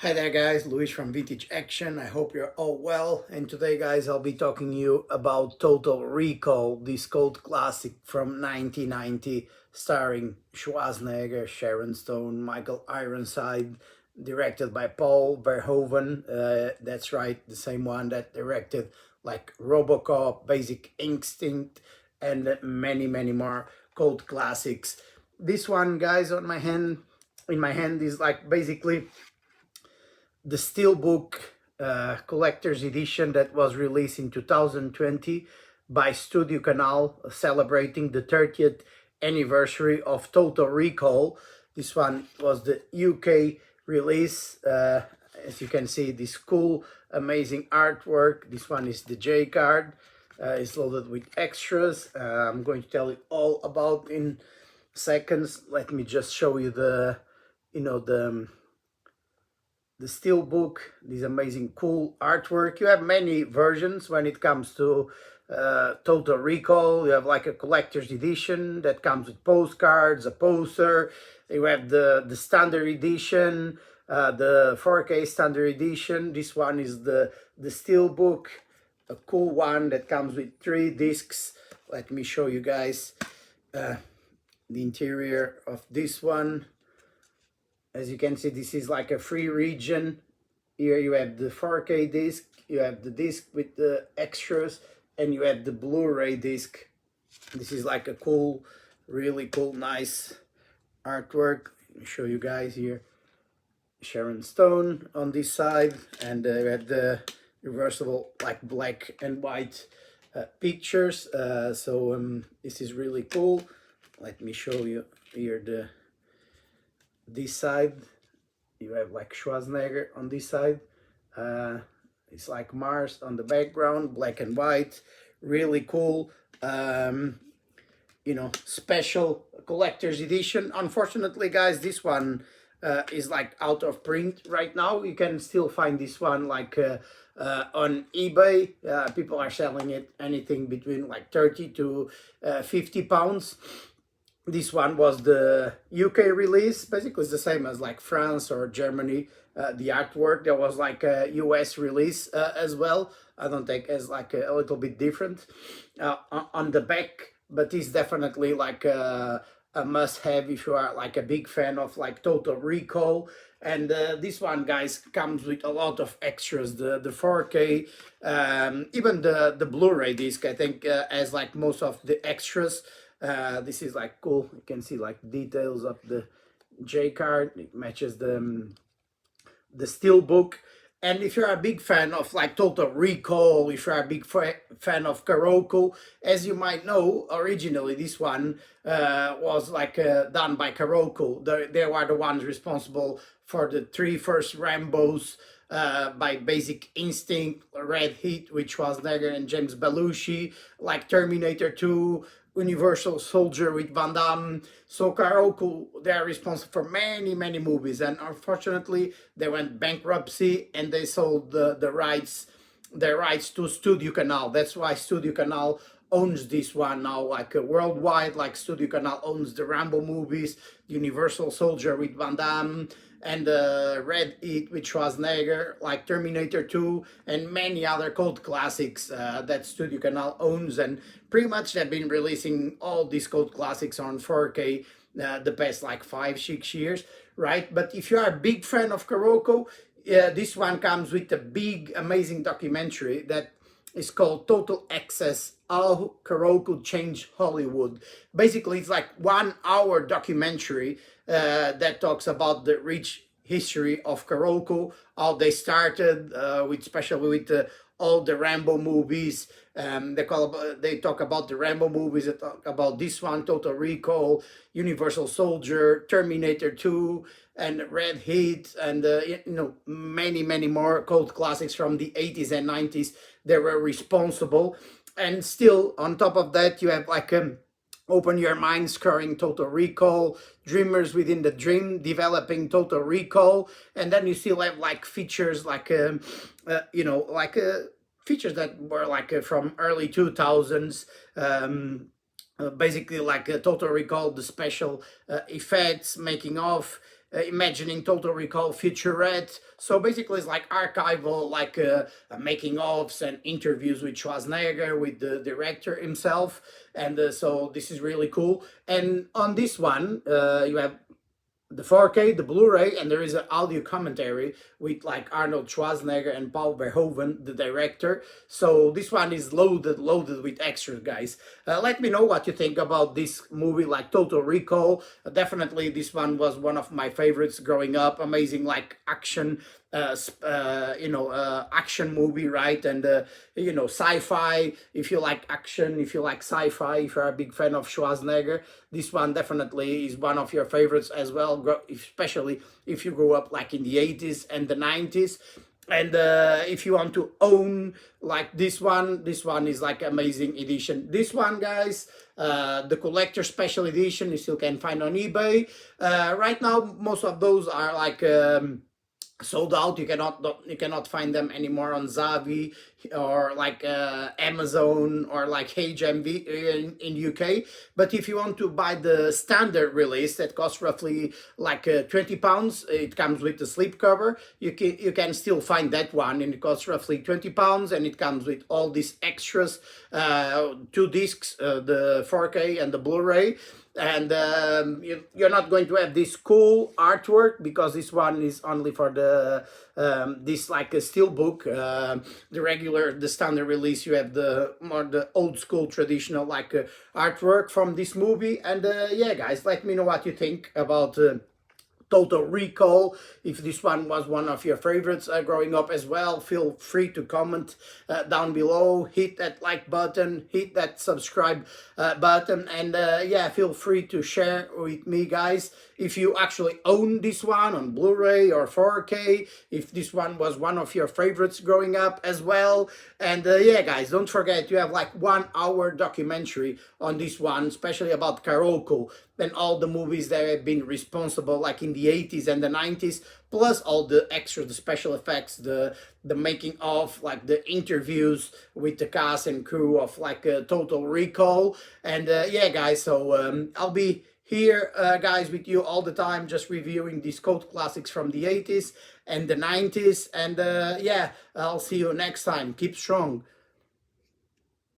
Hi there guys, Luis from Vintage Action. I hope you're all well. And today guys, I'll be talking to you about Total Recall, this cult classic from 1990, starring Schwarzenegger, Sharon Stone, Michael Ironside, directed by Paul Verhoeven. That's right, the same one that directed like RoboCop, Basic Instinct, and many more cult classics. This one guys in my hand is like basically the Steelbook collector's edition that was released in 2020 by Studio Canal, celebrating the 30th anniversary of Total Recall. This one was the UK release. As you can see, this cool, amazing artwork. This one is the J card. It's loaded with extras. I'm going to tell you all about in seconds. Let me just show you the, the Steelbook, this amazing cool artwork. You have many versions when it comes to Total Recall. You have like a collector's edition that comes with postcards, a poster. You have the standard edition, the 4K standard edition. This one is the Steelbook, a cool one that comes with 3 discs. Let me show you guys the interior of this one. As you can see, this is like a free region. Here you have the 4K disc, you have the disc with the extras, and you have the Blu-ray disc. This is like a cool, really cool, nice artwork. Let me show you guys here. Sharon Stone on this side, and you have the reversible like black and white pictures. This is really cool. Let me show you here this side. You have like Schwarzenegger on this side. It's like Mars on the background, black and white, really cool. Special collector's edition. Unfortunately guys, this one is like out of print right now. You can still find this one like on eBay. People are selling it anything between like 30 to 50 pounds. This one was the UK release. Basically it's the same as like France or Germany. The artwork, there was like a US release as well. I don't think as like a little bit different on the back, but it's definitely like a must-have if you are like a big fan of like Total Recall. And this one guys comes with a lot of extras. The 4K, even the Blu-ray disc, I think has like most of the extras. This is like cool. You can see like details of the J card. It matches the Steelbook. And if you're a big fan of like Total Recall, if you're a big fan of Kuroko, as you might know, originally this one was like done by Kuroko. They were the ones responsible for the 3 first Rambos, by Basic Instinct, Red Heat, which was Schwarzenegger and James Belushi, like Terminator 2, Universal Soldier with Van Damme. So Kuroko, they are responsible for many movies, and unfortunately they went bankruptcy and they sold the rights to Studio Canal. That's why Studio Canal owns this one now, like worldwide. Like Studio Canal owns the Rambo movies, Universal Soldier with Van Damme, and Red Heat with Schwarzenegger, like Terminator 2, and many other cult classics that Studio Canal owns. And pretty much they've been releasing all these cult classics on 4K the past like 5-6 years, right? But if you are a big fan of Kuroko, this one comes with a big, amazing documentary that is called Total Access: How Kuroko Changed Hollywood. Basically, it's like 1 hour documentary that talks about the rich history of Kuroko, how they started, especially with all the Rambo movies. They talk about the Rambo movies. They talk about this one, Total Recall, Universal Soldier, Terminator 2, and Red Heat, and many more cult classics from the 80s and 90s. They were responsible. And still on top of that, you have like Open Your Mind scoring Total Recall, Dreamers Within the Dream developing Total Recall, and then you still have like features like features that were like from early 2000s. Basically like Total Recall, the special effects, making of, imagining Total Recall featurette. So basically, it's like archival, like making ofs and interviews with Schwarzenegger, with the director himself, and so this is really cool. And on this one, you have the 4K, the Blu-ray, and there is an audio commentary with like Arnold Schwarzenegger and Paul Verhoeven, the director. So this one is loaded with extras, guys. Let me know what you think about this movie, like Total Recall. Definitely, this one was one of my favorites growing up. Amazing, like action. Action movie, right? And sci-fi. If you like action, if you like sci-fi, if you're a big fan of Schwarzenegger, this one definitely is one of your favorites as well, especially if you grew up like in the 80s and the 90s. And if you want to own like this one is like amazing edition. This one, guys, the collector special edition, you still can find on eBay. Right now, most of those are like sold out. You cannot find them anymore on Zavi or like Amazon or like HMV in UK. But if you want to buy the standard release that costs roughly like £20, it comes with the slipcover. You can still find that one, and it costs roughly £20, and it comes with all these extras, 2 discs, the 4K and the Blu-ray. And you're not going to have this cool artwork because this one is only for the this like a steelbook. The standard release, you have the old school traditional like artwork from this movie. And yeah, guys, let me know what you think about Total Recall. If this one was one of your favorites growing up as well, feel free to comment down below. Hit that like button, hit that subscribe button, and yeah, feel free to share with me, guys, if you actually own this one on Blu-ray or 4K, if this one was one of your favorites growing up as well. And yeah, guys, don't forget, you have like 1 hour documentary on this one, especially about Karolko and all the movies that have been responsible like in the 80s and the 90s, plus all the extra, the special effects, the making of, like the interviews with the cast and crew of like Total Recall. And yeah, guys, so I'll be here, guys, with you all the time, just reviewing these cult classics from the 80s and the 90s. And yeah, I'll see you next time. Keep strong.